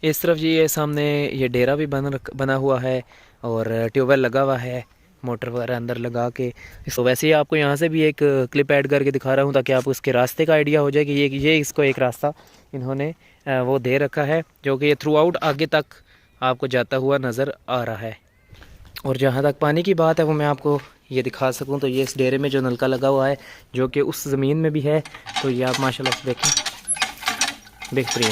इस तरफ जी ये सामने ये डेरा भी बना हुआ है और ट्यूबवेल लगा हुआ है, मोटर वगैरह अंदर लगा के। तो वैसे ही आपको यहाँ से भी एक क्लिप ऐड करके दिखा रहा हूँ ताकि आपको इसके रास्ते का आइडिया हो जाए कि ये इसको एक रास्ता इन्होंने वो दे रखा है जो कि ये थ्रू आउट आगे तक आपको जाता हुआ नज़र आ रहा है। और जहाँ तक पानी की बात है वो मैं आपको ये दिखा सकूँ तो ये इस डेरे में जो नलका लगा हुआ है जो कि उस ज़मीन में भी है, तो ये आप माशाल्लाह से देखें, बेहतरीन।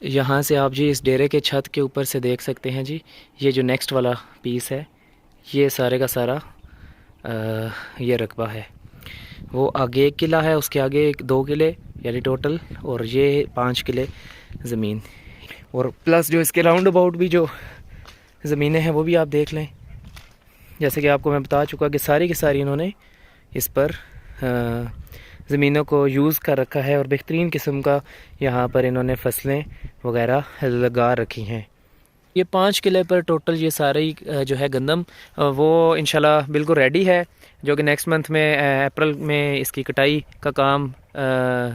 यहाँ से आप जी इस डेरे के छत के ऊपर से देख सकते हैं जी, ये जो नेक्स्ट वाला पीस है ये सारे का सारा ये रकबा है। वो आगे 1 किला है, उसके आगे 2 किले यानी टोटल, और ये 5 किले ज़मीन। और प्लस जो इसके राउंड अबाउट भी जो ज़मीनें हैं वो भी आप देख लें। जैसे कि आपको मैं बता चुका कि सारी की सारी इन्होंने इस पर ज़मीनों को यूज़ कर रखा है और बेहतरीन किस्म का यहाँ पर इन्होंने फसलें वगैरह लगा रखी हैं। ये 5 किले पर टोटल ये सारी जो है गंदम वो इंशाल्लाह बिल्कुल रेडी है, जो कि नेक्स्ट मंथ में अप्रैल में इसकी कटाई का काम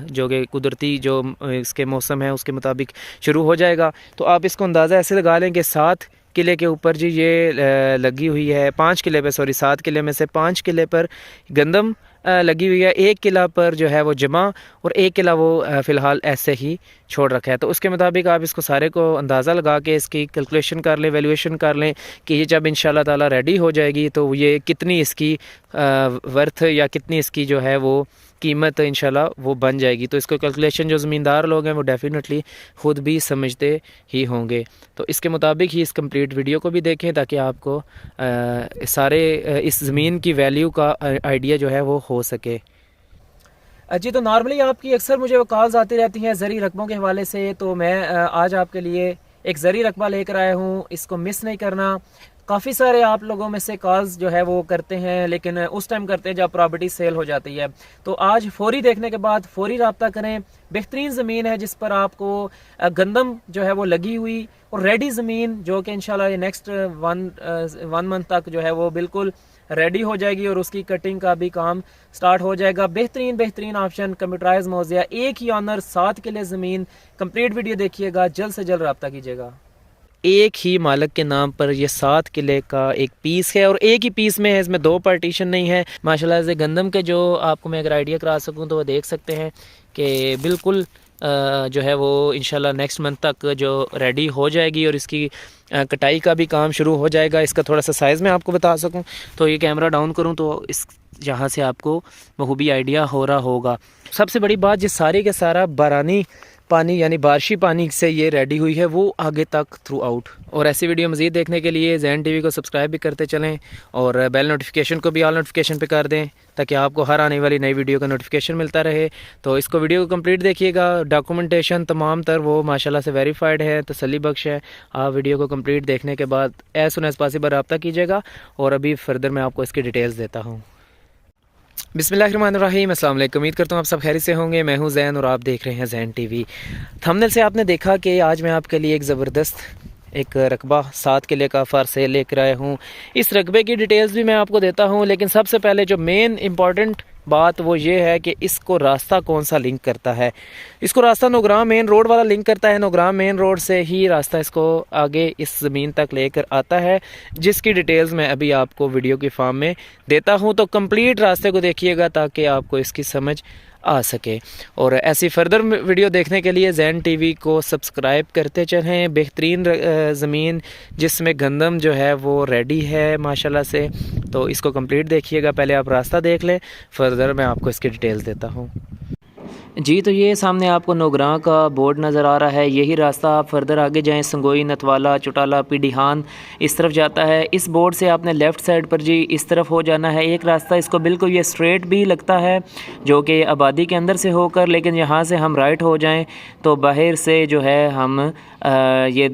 जो कि कुदरती जो इसके मौसम है उसके मुताबिक शुरू हो जाएगा। तो आप इसको अंदाज़ा ऐसे लगा लें कि 7 किले के ऊपर जी ये लगी हुई है, 5 किले पे, सॉरी 7 किले में से 5 किले पर गंदम लगी हुई है, 1 किला पर जो है वो जमा और 1 किला वो फ़िलहाल ऐसे ही छोड़ रखा है। तो उसके मुताबिक आप इसको सारे को अंदाज़ा लगा के इसकी कैलकुलेशन कर लें, वैल्यूएशन कर लें कि ये जब इंशाल्लाह ताला रेडी हो जाएगी तो ये कितनी इसकी वर्थ या कितनी इसकी जो है वो कीमत इंशाल्लाह वो बन जाएगी। तो इसको कैलकुलेशन जो ज़मींदार लोग हैं वो डेफिनेटली ख़ुद भी समझते ही होंगे। तो इसके मुताबिक ही इस कंप्लीट वीडियो को भी देखें ताकि आपको सारे इस ज़मीन की वैल्यू का आइडिया जो है वो हो सके। जी, तो नॉर्मली आपकी अक्सर मुझे वो कॉल्स आती रहती हैं ज़री रकबों के हवाले से, तो मैं आज आपके लिए एक ज़री रकबा लेकर आया हूँ, इसको मिस नहीं करना। काफ़ी सारे आप लोगों में से कॉल्स जो है वो करते हैं, लेकिन उस टाइम करते हैं जब प्रॉपर्टी सेल हो जाती है। तो आज फौरी देखने के बाद फौरी रब्ता करें। बेहतरीन ज़मीन है जिस पर आपको गंदम जो है वो लगी हुई और रेडी ज़मीन जो कि इंशाल्लाह ये नेक्स्ट वन मंथ तक जो है वो बिल्कुल रेडी हो जाएगी और उसकी कटिंग का भी काम स्टार्ट हो जाएगा। बेहतरीन ऑप्शन, कंप्यूटराइज मुआवजा, एक ही ऑनर, 7 किले ज़मीन। कंप्लीट वीडियो देखिएगा, जल्द से जल्द रब्ता कीजिएगा। एक ही मालिक के नाम पर ये 7 किले का एक पीस है और एक ही पीस में है, इसमें 2 पार्टीशन नहीं है। माशाल्लाह से गंदम के जो आपको मैं अगर आइडिया करा सकूं तो वो देख सकते हैं कि बिल्कुल जो है वो इंशाल्लाह नेक्स्ट मंथ तक जो रेडी हो जाएगी और इसकी कटाई का भी काम शुरू हो जाएगा। इसका थोड़ा सा साइज़ में आपको बता सकूं तो ये कैमरा डाउन करूं तो इस यहाँ से आपको बखूबी आइडिया हो रहा होगा। सबसे बड़ी बात, जिस सारे के सारा बारानी पानी यानी बारिशी पानी से ये रेडी हुई है वो आगे तक थ्रू आउट। और ऐसी वीडियो मज़ीद देखने के लिए ज़ैन टीवी को सब्सक्राइब भी करते चलें और बेल नोटिफिकेशन को भी ऑल नोटिफिकेशन पे कर दें ताकि आपको हर आने वाली नई वीडियो का नोटिफिकेशन मिलता रहे। तो इसको वीडियो को कंप्लीट देखिएगा, डॉक्यूमेंटेशन तमाम तर वो माशाल्लाह से वेरीफाइड है, तसल्ली बख्श है। आप वीडियो को कंप्लीट देखने के बाद एज सुन एज पॉसिबल रब्ता कीजिएगा और अभी फर्दर मैं आपको इसकी डिटेल्स देता हूँ। बिस्मिल्लाहिर्रहमानिर्रहीम, अस्सलाम वालेकुम। उम्मीद करता हूँ आप सब खैरियत से होंगे। मैं हूँ ज़ैन और आप देख रहे हैं ज़ैन टीवी। थंबनेल से आपने देखा कि आज मैं आपके लिए एक ज़बरदस्त एक रकबा 7 किले का फॉर सेल लेकर आया हूँ। इस रकबे की डिटेल्स भी मैं आपको देता हूँ, लेकिन सबसे पहले जो मेन इम्पॉर्टेंट बात वो ये है कि इसको रास्ता कौन सा लिंक करता है। इसको रास्ता नौग्राम मेन रोड वाला लिंक करता है। नौग्राम मेन रोड से ही रास्ता इसको आगे इस ज़मीन तक लेकर आता है, जिसकी डिटेल्स मैं अभी आपको वीडियो की फॉर्म में देता हूँ। तो कंप्लीट रास्ते को देखिएगा ताकि आपको इसकी समझ आ सके। और ऐसी फर्दर वीडियो देखने के लिए ज़ैन टीवी को सब्सक्राइब करते चलें। बेहतरीन ज़मीन जिसमें गंदम जो है वो रेडी है माशाल्लाह से, तो इसको कंप्लीट देखिएगा। पहले आप रास्ता देख लें, फर्दर मैं आपको इसकी डिटेल्स देता हूँ। जी, तो ये सामने आपको नौग्रां का बोर्ड नज़र आ रहा है। यही रास्ता आप फर्दर आगे जाएं, संगोई, नतवाला, चुटाला, पीडिहान इस तरफ जाता है। इस बोर्ड से आपने लेफ़्ट साइड पर जी इस तरफ हो जाना है। एक रास्ता इसको बिल्कुल ये स्ट्रेट भी लगता है जो कि आबादी के अंदर से होकर, लेकिन यहाँ से हम राइट हो जाएं तो बाहर से जो है हम ये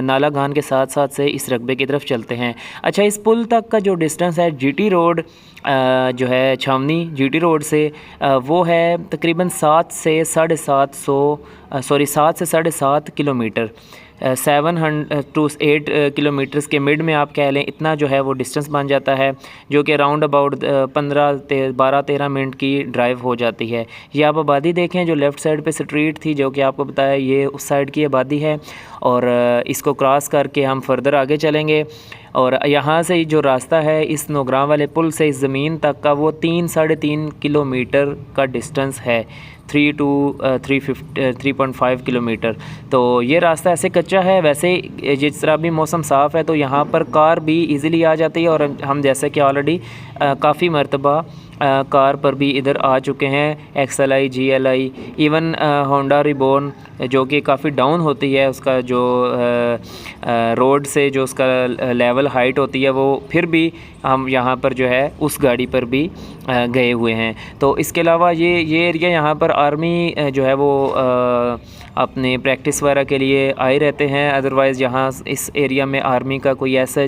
नाला घान के साथ साथ से इस रकबे की तरफ चलते हैं। अच्छा, इस पुल तक का जो डिस्टेंस है जीटी रोड जो है छावनी जीटी रोड से वो है तकरीबन 7 से 7.5 किलोमीटर। 700 to 8 किलोमीटर्स के मिड में आप कह लें, इतना जो है वो डिस्टेंस बन जाता है, जो कि अराउंड अबाउट 12-13 मिनट की ड्राइव हो जाती है। ये आप आबादी देखें, जो लेफ़्ट साइड पे स्ट्रीट थी जो कि आपको बताया, ये उस साइड की आबादी है। और इसको क्रॉस करके हम फर्दर आगे चलेंगे और यहाँ से जो रास्ता है इस नौग्रां वाले पुल से इस ज़मीन तक का, वो 3-3.5 किलोमीटर का डिस्टेंस है, 3.5 किलोमीटर। तो ये रास्ता ऐसे कच्चा है, वैसे जिस तरह भी मौसम साफ़ है तो यहाँ पर कार भी इजीली आ जाती है। और हम जैसे कि ऑलरेडी काफ़ी मरतबा कार पर भी इधर आ चुके हैं, XLI, GLI, even Honda reborn, जो कि काफ़ी डाउन होती है, उसका जो रोड से जो उसका लेवल हाइट होती है, वो फिर भी हम यहाँ पर जो है उस गाड़ी पर भी गए हुए हैं। तो इसके अलावा ये एरिया यहाँ पर आर्मी जो है वो अपने प्रैक्टिस वगैरह के लिए आए रहते हैं। अदरवाइज़ यहाँ इस एरिया में आर्मी का कोई ऐसा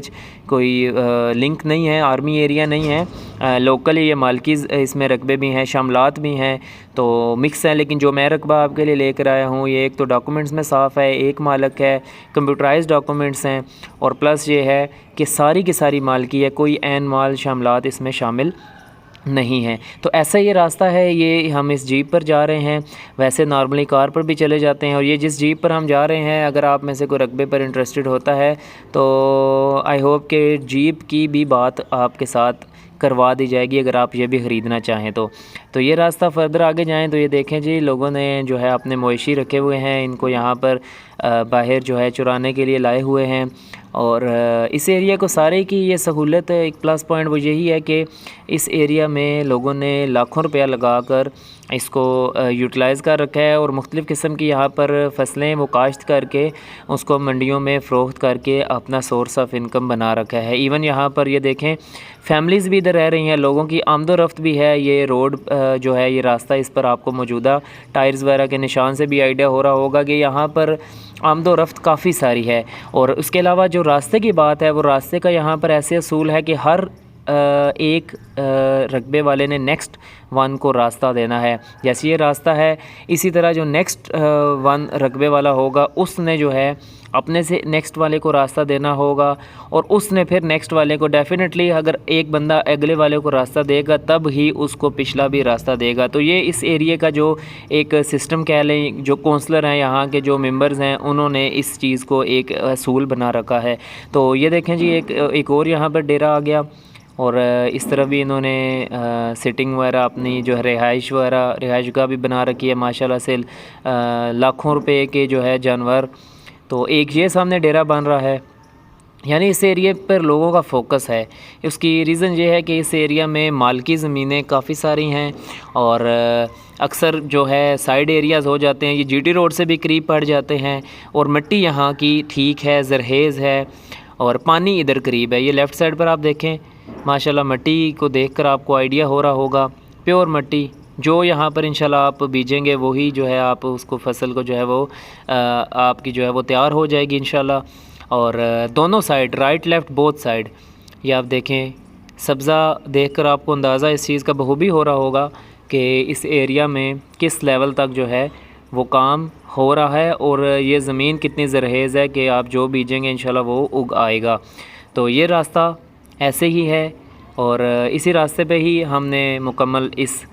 कोई लिंक नहीं है, आर्मी एरिया नहीं है। लोकली ये मालकीज़ इसमें रकबे भी हैं, शामलात भी हैं, तो मिक्स है। लेकिन जो मैं रकबा आपके लिए लेकर आया हूँ, ये एक तो डॉक्यूमेंट्स में साफ़ है, एक मालक है, कंप्यूटराइज्ड डॉक्यूमेंट्स हैं, और प्लस ये है कि सारी की सारी मालकी है, कोई ऐन माल शामलात इसमें शामिल नहीं है। तो ऐसा ये रास्ता है। ये हम इस जीप पर जा रहे हैं, वैसे नॉर्मली कार पर भी चले जाते हैं। और ये जिस जीप पर हम जा रहे हैं, अगर आप में से कोई रकबे पर इंटरेस्टेड होता है तो आई होप कि जीप की भी बात आपके साथ करवा दी जाएगी, अगर आप ये भी ख़रीदना चाहें तो ये रास्ता फर्दर आगे जाएं तो ये देखें जी, लोगों ने जो है अपने मवेशी रखे हुए हैं, इनको यहाँ पर बाहर जो है चुराने के लिए लाए हुए हैं। और इस एरिया को सारे की ये सहूलत, एक प्लस पॉइंट वो यही है कि इस एरिया में लोगों ने लाखों रुपया लगाकर इसको यूटिलाइज़ कर रखा है, और मुख्तलिफ़ किस्म की यहाँ पर फसलें वो काश्त करके उसको मंडियों में फ़रोख्त करके अपना सोर्स ऑफ इनकम बना रखा है। इवन यहाँ पर ये देखें, फैमिलीज़ भी इधर रह रही हैं, लोगों की आमदोरफ्त भी है। ये रोड जो है, ये रास्ता, इस पर आपको मौजूदा टायर्स वगैरह के निशान से भी आइडिया हो रहा होगा कि यहाँ पर आमदोरफ्त काफ़ी सारी है। और उसके अलावा जो रास्ते की बात है, वो रास्ते का यहाँ पर ऐसे असूल है कि हर एक रकबे वाले ने नेक्स्ट वन को रास्ता देना है। जैसे ये रास्ता है, इसी तरह जो नेक्स्ट वन रकबे वाला होगा, उसने जो है अपने से नेक्स्ट वाले को रास्ता देना होगा, और उसने फिर नेक्स्ट वाले को, डेफिनेटली अगर एक बंदा अगले वाले को रास्ता देगा तब ही उसको पिछला भी रास्ता देगा। तो ये इस एरिया का जो एक सिस्टम कह लें, जो काउंसलर हैं यहाँ के, जो मेंबर्स हैं, उन्होंने इस चीज़ को एक असूल बना रखा है। तो ये देखें जी, एक और यहाँ पर डेरा आ गया, और इस तरह भी इन्होंने सिटिंग वगैरह अपनी जो है रिहाइश का भी बना रखी है माशाल्लाह से। लाखों रुपए के जो है जानवर। तो एक ये सामने डेरा बन रहा है, यानी इस एरिया पर लोगों का फोकस है। उसकी रीज़न ये है कि इस एरिया में मालकी ज़मीनें काफ़ी सारी हैं, और अक्सर जो है साइड एरियाज़ हो जाते हैं, ये GT रोड से भी करीब पड़ जाते हैं, और मिट्टी यहाँ की ठीक है, जरहेज़ है, और पानी इधर करीब है। ये लेफ़्ट साइड पर आप देखें, माशाल्लाह मिट्टी को देखकर आपको आइडिया हो रहा होगा, प्योर मिट्टी। जो यहाँ पर इंशाल्लाह आप बीजेंगे वही जो है, आप उसको फसल को जो है वो आपकी जो है वो तैयार हो जाएगी इंशाल्लाह। और दोनों side, right left both side, ये आप देखें, सब्ज़ा देखकर आपको अंदाज़ा इस चीज़ का बखूबी हो रहा होगा कि इस एरिया में किस लेवल तक जो है वो काम हो रहा है, और ये ज़मीन कितनी ज़रहेज़ है कि आप जो बीजेंगे इंशाल्लाह वो उग आएगा। तो ये रास्ता ऐसे ही है, और इसी रास्ते पे ही हमने मुकम्मल इस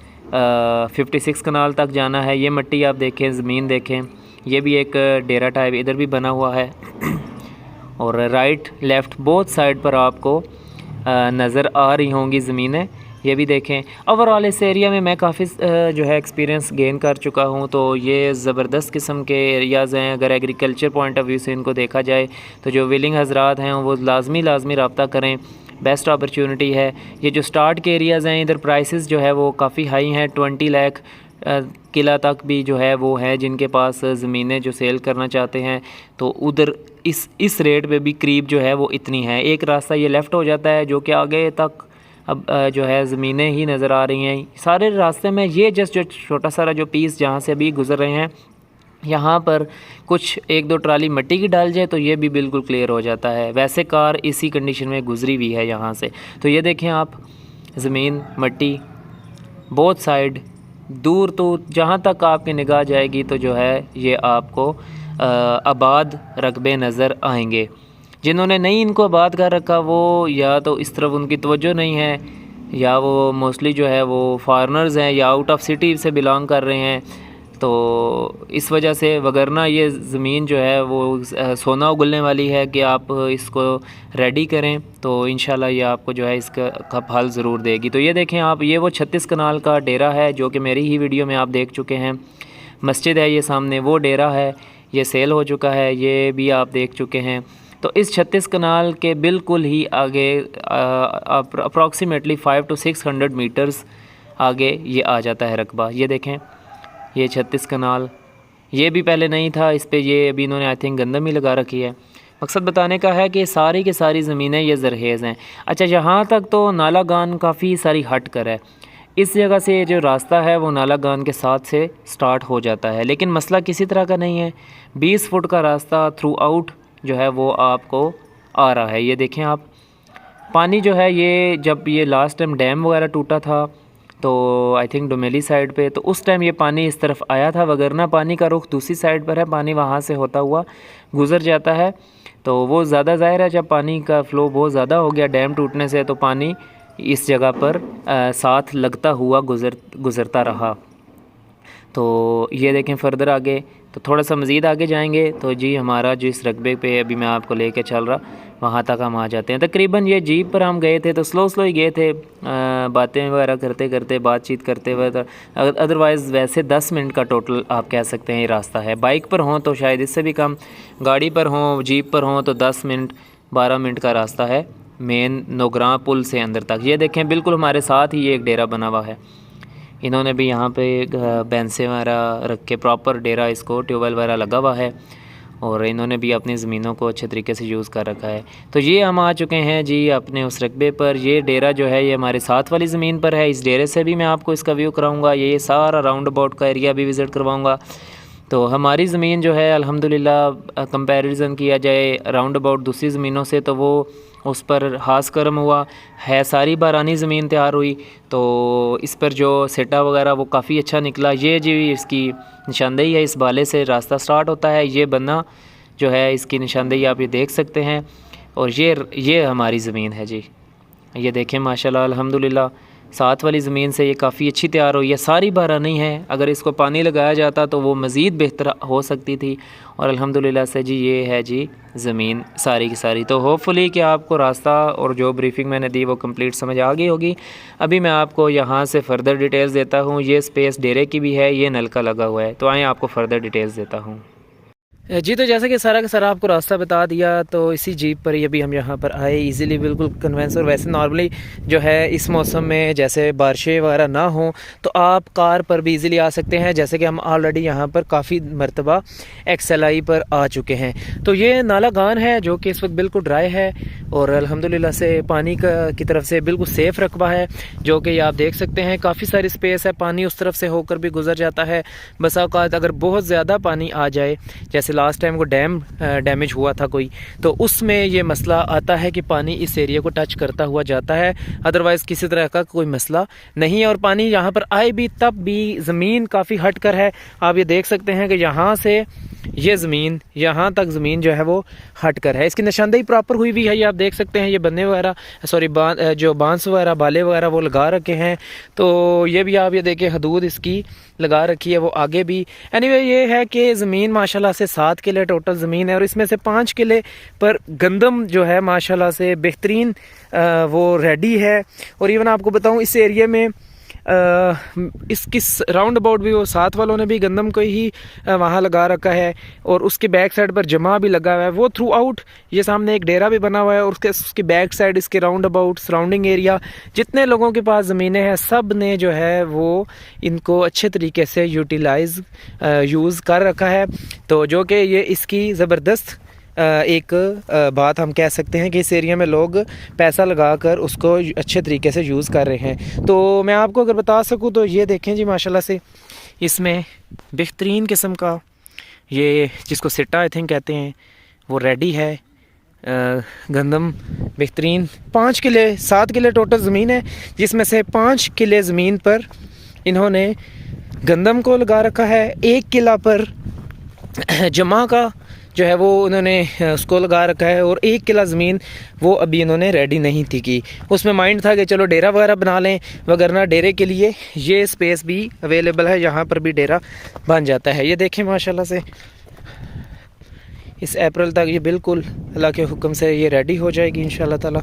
56 कनाल तक जाना है। ये मिट्टी आप देखें, ज़मीन देखें, ये भी एक डेरा टाइप इधर भी बना हुआ है, और राइट लेफ़्ट बोथ साइड पर आपको नज़र आ रही होंगी ज़मीनें। ये भी देखें। ओवरऑल इस एरिया में मैं काफ़ी जो है एक्सपीरियंस गेन कर चुका हूँ। तो ये ज़बरदस्त किस्म के एरियाज़ हैं। अगर एग्रीकल्चर पॉइंट ऑफ व्यू से इनको देखा जाए तो जो विलिंग हज़रात हैं वो लाजमी रब्ता करें, बेस्ट अपॉर्चुनिटी है। ये जो स्टार्ट के एरियाज़ हैं, इधर प्राइसेस जो है वो काफ़ी हाई हैं, 20 लाख किला तक भी जो है वो है जिनके पास ज़मीनें जो सेल करना चाहते हैं। तो उधर इस रेट पे भी करीब जो है वो इतनी है। एक रास्ता ये लेफ़्ट हो जाता है जो कि आगे तक अब जो है ज़मीनें ही नज़र आ रही हैं सारे रास्ते में। ये जस्ट जो छोटा सारा जो पीस जहाँ से अभी गुज़र रहे हैं, यहाँ पर कुछ 1-2 ट्राली मिट्टी की डाल जाए तो ये भी बिल्कुल क्लियर हो जाता है। वैसे कार इसी कंडीशन में गुज़री हुई है यहाँ से। तो ये देखें आप, ज़मीन मिट्टी बोथ साइड, दूर तो जहाँ तक आपकी निगाह जाएगी तो जो है ये आपको आबाद रकबे नज़र आएंगे। जिन्होंने नहीं इनको आबाद कर रखा वो या तो इस तरफ उनकी तवज्जो नहीं है, या वो मोस्टली जो है वो फॉरेनर्स हैं या आउट ऑफ सिटी से बिलोंग कर रहे हैं, तो इस वजह से। वगरना ये ज़मीन जो है वो सोना उगलने वाली है कि आप इसको रेडी करें तो इंशाल्लाह ये आपको जो है इसका फल ज़रूर देगी। तो ये देखें आप, ये वो 36 कनाल का डेरा है जो कि मेरी ही वीडियो में आप देख चुके हैं। मस्जिद है ये सामने, वो डेरा है, ये सेल हो चुका है, ये भी आप देख चुके हैं। तो इस 36 कनाल के बिल्कुल ही आगे अप्रॉक्सीमेटली 500 to 600 मीटर्स आगे ये आ जाता है रकबा। ये देखें, ये 36 कनाल, ये भी पहले नहीं था, इस पे ये अभी इन्होंने आई थिंक गंदम ही लगा रखी है। मकसद बताने का है कि सारी की सारी ज़मीनें ये ज़रहेज़ हैं। अच्छा, यहाँ तक तो नालागान काफ़ी सारी हट कर है। इस जगह से जो रास्ता है वो नालागान के साथ से स्टार्ट हो जाता है, लेकिन मसला किसी तरह का नहीं है। 20 फुट का रास्ता थ्रू आउट जो है वो आपको आ रहा है। ये देखें आप, पानी जो है ये जब ये लास्ट टाइम डैम वगैरह टूटा था तो आई थिंक डोमेली साइड पे, तो उस टाइम ये पानी इस तरफ आया था, वगरना पानी का रुख दूसरी साइड पर है, पानी वहाँ से होता हुआ गुज़र जाता है। तो वो ज़्यादा ज़ाहिर है, जब पानी का फ़्लो बहुत ज़्यादा हो गया डैम टूटने से, तो पानी इस जगह पर साथ लगता हुआ गुज़रता रहा। तो ये देखें फर्दर आगे, तो थोड़ा सा मज़ीद आगे जाएंगे तो जी हमारा जिस रकबे पे अभी मैं आपको लेके चल रहा वहाँ तक हम आ जाते हैं। तकरीबन ये जीप पर हम गए थे तो स्लो ही गए थे, बातें वगैरह करते करते, बातचीत करते हुए। अदरवाइज़ वैसे 10 मिनट का टोटल आप कह सकते हैं ये रास्ता है। बाइक पर हों तो शायद इससे भी कम, गाड़ी पर हों, जीप पर हों तो 10 मिनट 12 मिनट का रास्ता है मेन नोगरां पुल से अंदर तक। ये देखें बिल्कुल हमारे साथ ही एक डेरा बना हुआ है। इन्होंने भी यहाँ पे भैंसें वगैरह रख के प्रॉपर डेरा, इसको ट्यूबवेल वगैरह लगा हुआ है, और इन्होंने भी अपनी ज़मीनों को अच्छे तरीके से यूज़ कर रखा है। तो ये हम आ चुके हैं जी अपने उस रकबे पर। ये डेरा जो है ये हमारे साथ वाली ज़मीन पर है। इस डेरे से भी मैं आपको इसका व्यू कराऊँगा, ये सारा राउंड अबाउट का एरिया भी विज़िट करवाऊँगा। तो हमारी ज़मीन जो है अल्हम्दुलिल्लाह कंपैरिजन किया जाए राउंड अबाउट दूसरी ज़मीनों से तो वो उस पर हास करम हुआ है, सारी बारानी ज़मीन तैयार हुई। तो इस पर जो सेटा वगैरह वो काफ़ी अच्छा निकला। ये जी इसकी निशानदेही है, इस बाले से रास्ता स्टार्ट होता है। ये बन्ना जो है इसकी निशानदेही आप ये देख सकते हैं, और ये हमारी ज़मीन है जी। ये देखें माशाल्लाह अल्हम्दुलिल्लाह साथ वाली ज़मीन से ये काफ़ी अच्छी तैयार हुई है, सारी बारानी है। अगर इसको पानी लगाया जाता तो वो मज़ीद बेहतर हो सकती थी, और अल्हम्दुलिल्लाह से जी ये है जी ज़मीन सारी की सारी। तो होपफुली कि आपको रास्ता और जो ब्रीफिंग मैंने दी वो कंप्लीट समझ आ गई होगी। अभी मैं आपको यहाँ से फ़र्दर डिटेल्स देता हूँ। ये स्पेस डेरे की भी है, ये नलका लगा हुआ है, तो आएँ आपको फ़र्दर डिटेल्स देता हूँ जी। तो जैसे कि सारा का सारा आपको रास्ता बता दिया, तो इसी जीप पर ही अभी हम यहाँ पर आए इजीली, बिल्कुल कन्वेंस। और वैसे नॉर्मली जो है इस मौसम में जैसे बारिशें वगैरह ना हो तो आप कार पर भी इजीली आ सकते हैं, जैसे कि हम ऑलरेडी यहाँ पर काफ़ी मरतबा XLI पर आ चुके हैं। तो ये नालागान है जो कि इस वक्त बिल्कुल ड्राई है, और अल्हम्दुलिल्लाह से पानी की तरफ से बिल्कुल सेफ़ रकबा है, जो कि आप देख सकते हैं काफ़ी सारी स्पेस है। पानी उस तरफ से होकर भी गुजर जाता है। बस औक़ात अगर बहुत ज़्यादा पानी आ जाए, जैसे लास्ट टाइम को डैम डैमेज हुआ था कोई, तो उसमें ये मसला आता है कि पानी इस एरिया को टच करता हुआ जाता है। अदरवाइज़ किसी तरह का कोई मसला नहीं है। और पानी यहाँ पर आए भी तब भी ज़मीन काफ़ी हट कर है। आप ये देख सकते हैं कि यहाँ से ये ज़मीन यहाँ तक ज़मीन जो है वो हट कर है। इसकी निशानदेही प्रॉपर हुई भी है, ये आप देख सकते हैं। ये बन्ने वगैरह जो बांस वगैरह बाले वगैरह वो लगा रखे हैं। तो ये भी आप ये देखें हदूद इसकी लगा रखी है, वो आगे भी। एनीवे ये है कि ज़मीन माशाल्लाह से 7 किले टोटल ज़मीन है, और इसमें से 5 किले पर गंदम जो है माशाल्लाह से बेहतरीन वो रेडी है। और इवन आपको बताऊं इस एरिया में इसकी राउंड अबाउट भी वो साथ वालों ने भी गंदम को ही वहाँ लगा रखा है, और उसके बैक साइड पर जमा भी लगा हुआ है। वो थ्रू आउट ये सामने एक डेरा भी बना हुआ है, और उसके बैक साइड इसके राउंड अबाउट सराउंडिंग एरिया जितने लोगों के पास ज़मीनें हैं सब ने जो है वो इनको अच्छे तरीके से यूटिलाइज़ यूज़ कर रखा है। तो जो कि ये इसकी ज़बरदस्त एक बात हम कह सकते हैं कि इस एरिया में लोग पैसा लगाकर उसको अच्छे तरीके से यूज़ कर रहे हैं। तो मैं आपको अगर बता सकूं तो ये देखें जी माशाल्लाह से इसमें बेहतरीन किस्म का ये जिसको सिट्टा आई थिंक कहते हैं वो रेडी है। गंदम बेहतरीन 5 किले 7 किले टोटल ज़मीन है, जिसमें से 5 किले ज़मीन पर इन्होंने गंदम को लगा रखा है। 1 किला पर जमा का जो है वो उन्होंने उसको लगा रखा है, और 1 किला ज़मीन वो अभी इन्होंने रेडी नहीं थी की। उसमें माइंड था कि चलो डेरा वगैरह बना लें, वगरना डेरे के लिए ये स्पेस भी अवेलेबल है, यहाँ पर भी डेरा बन जाता है। ये देखें माशाल्लाह से इस अप्रैल तक ये बिल्कुल अल्लाह के हुक्म से ये रेडी हो जाएगी इंशाल्लाह ताला।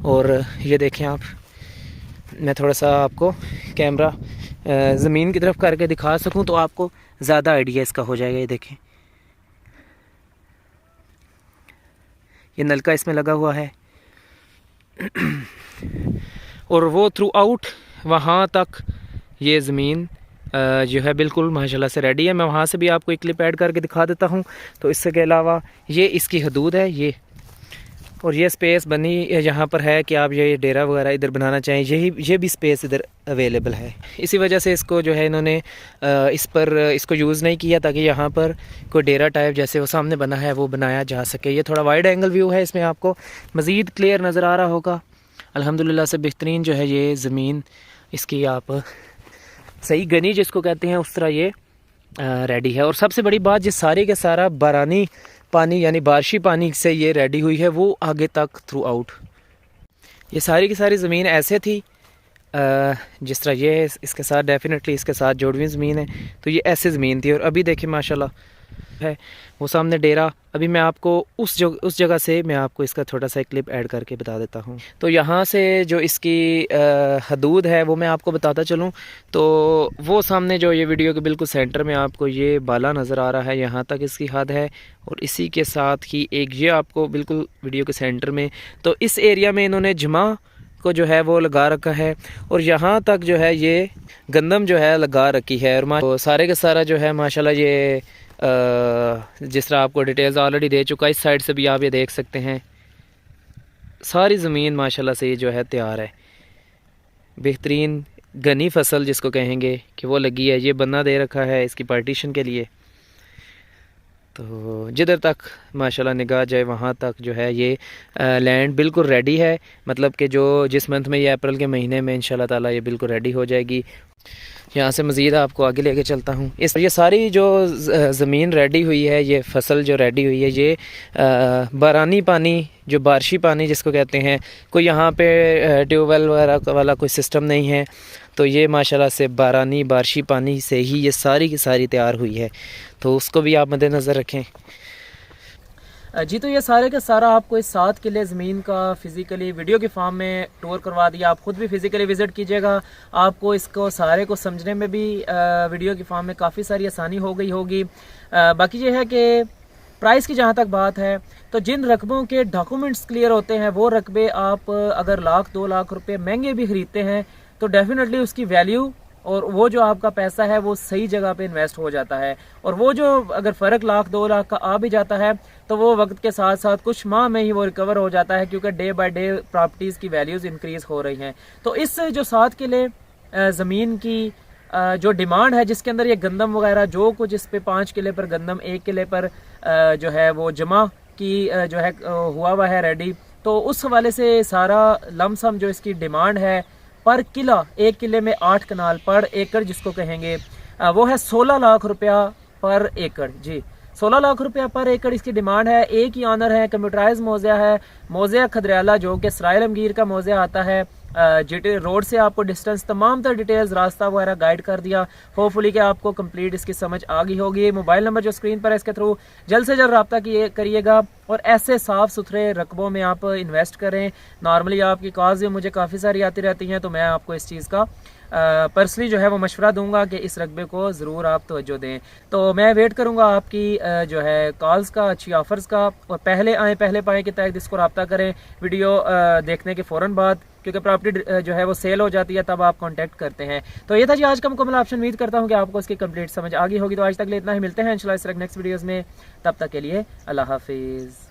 और ये देखें आप, मैं थोड़ा सा आपको कैमरा ज़मीन की तरफ करके दिखा सकूं तो आपको ज़्यादा आइडिया इसका हो जाएगा। ये देखें, ये नलका इसमें लगा हुआ है और वो थ्रू आउट वहाँ तक ये ज़मीन जो है बिल्कुल माशाल्लाह से रेडी है। मैं वहाँ से भी आपको एक क्लिप ऐड करके दिखा देता हूँ। तो इसके अलावा ये इसकी हदूद है ये, और ये स्पेस बनी यहाँ पर है कि आप ये डेरा वगैरह इधर बनाना चाहें, ये भी स्पेस इधर अवेलेबल है। इसी वजह से इसको जो है इन्होंने इस पर इसको यूज़ नहीं किया ताकि यहाँ पर कोई डेरा टाइप जैसे वो सामने बना है वो बनाया जा सके। ये थोड़ा वाइड एंगल व्यू है, इसमें आपको मज़ीद क्लियर नज़र आ रहा होगा। अल्हम्दुलिल्लाह से बेहतरीन जो है ये ज़मीन इसकी आप सही गनी जिसको कहते हैं उस तरह ये रेडी है। और सबसे बड़ी बात, ये सारे के सारा बारानी पानी यानी बारिशी पानी से ये रेडी हुई है, वो आगे तक थ्रू आउट। ये सारी की सारी ज़मीन ऐसे थी जिस तरह ये इसके साथ डेफिनेटली इसके साथ जोड़वी ज़मीन है, तो ये ऐसे ज़मीन थी। और अभी देखिए माशाल्लाह है वो सामने डेरा। अभी मैं आपको उस जगह से मैं आपको इसका छोटा सा क्लिप ऐड करके बता देता हूँ। तो यहाँ से जो इसकी हदूद है वो मैं आपको बताता चलूँ। तो वो सामने जो ये वीडियो के बिल्कुल सेंटर में आपको ये बाला नज़र आ रहा है, यहाँ तक इसकी हद है। और इसी के साथ ही एक ये आपको बिल्कुल वीडियो के सेंटर में, तो इस एरिया में इन्होंने जमा को जो है वो लगा रखा है, और यहाँ तक जो है ये गंदम जो है लगा रखी है। और तो सारे का सारा जो है माशाल्लाह ये जिस तरह आपको डिटेल्स ऑलरेडी दे चुका, इस साइड से भी आप ये देख सकते हैं सारी ज़मीन माशाल्लाह से ये जो है तैयार है। बेहतरीन घनी फसल जिसको कहेंगे कि वो लगी है। ये बना दे रखा है इसकी पार्टीशन के लिए। तो जिधर तक माशाल्लाह निगाह जाए वहाँ तक जो है ये लैंड बिल्कुल रेडी है। मतलब कि जो जिस मंथ में ये अप्रैल के महीने में इंशाल्लाह ताला ये बिल्कुल रेडी हो जाएगी। यहाँ से मज़ीद आपको आगे लेके चलता हूँ। ये सारी जो ज़मीन रेडी हुई है, ये फसल जो रेडी हुई है, ये बारानी पानी जो बारिशी पानी जिसको कहते हैं, कोई यहाँ पे ट्यूबवेल वगैरह वाला कोई सिस्टम नहीं है। तो ये माशाल्लाह से बारानी बारिशी पानी से ही ये सारी की सारी तैयार हुई है। तो उसको भी आप मद्देनज़र रखें जी। तो ये सारे का सारा आपको इस 7 किले ज़मीन का फ़िज़िकली वीडियो के फॉर्म में टूर करवा दिया। आप ख़ुद भी फ़िज़िकली विज़िट कीजिएगा, आपको इसको सारे को समझने में भी वीडियो के फॉर्म में काफ़ी सारी आसानी हो गई होगी। बाकी ये है कि प्राइस की जहाँ तक बात है, तो जिन रकबों के डॉक्यूमेंट्स क्लियर होते हैं वो रकबे आप अगर 1-2 लाख रुपये महंगे भी ख़रीदते हैं तो डेफिनेटली उसकी वैल्यू और वो जो आपका पैसा है वो सही जगह पे इन्वेस्ट हो जाता है। और वो जो अगर फ़र्क 1-2 लाख का आ भी जाता है तो वो वक्त के साथ साथ कुछ माह में ही वो रिकवर हो जाता है, क्योंकि डे बाय डे प्रॉपर्टीज़ की वैल्यूज़ इंक्रीज़ हो रही हैं। तो इस जो 7 किले ज़मीन की जो डिमांड है, जिसके अंदर ये गंदम वगैरह जो कुछ इस पे 5 किले पर गंदम, 1 किले पर जो है वो जमा की जो है हुआ है रेडी। तो उस हवाले से सारा लमसम जो इसकी डिमांड है पर किला, 1 किले में 8 कनाल पर एकड़ जिसको कहेंगे, वो है 16 लाख रुपया पर एकड़ जी। 16 लाख रुपया पर एकड़ इसकी डिमांड है। एक ही ऑनर है, कंप्यूटराइज मोज़ा है, मोज़ा खदरियाला, जो कि सराय आलमगीर का मोज़ा आता है। जीटी रोड से आपको डिस्टेंस, तमाम तर डिटेल्स, रास्ता वगैरह गाइड कर दिया। होपफुली कि आपको कंप्लीट इसकी समझ आ गई होगी। मोबाइल नंबर जो स्क्रीन पर है इसके थ्रू जल्द से जल्द रब्ता करिएगा और ऐसे साफ़ सुथरे रकबों में आप इन्वेस्ट करें। नॉर्मली आपकी कॉल्स भी मुझे काफ़ी सारी आती रहती हैं, तो मैं आपको इस चीज़ का पर्सनली जो है वो मशवरा दूंगा कि इस रकबे को ज़रूर आप तवज्जो दें। तो मैं वेट करूंगा आपकी जो है कॉल्स का, अच्छी ऑफ़र्स का। और पहले आए पहले पाएँ के तहत इसको रब्ता करें वीडियो देखने के फ़ौरन बाद, क्योंकि प्रॉपर्टी जो है वो सेल हो जाती है तब आप कांटेक्ट करते हैं। तो ये था जी आज का मुकम्मल ऑप्शन। उम्मीद करता हूँ कि आपको इसकी कंप्लीट समझ आ गई होगी। तो आज तक ले इतना ही, मिलते हैं इंशाल्लाह इस नेक्स्ट वीडियोज़ में। तब तक के लिए अल्लाह हाफिज़।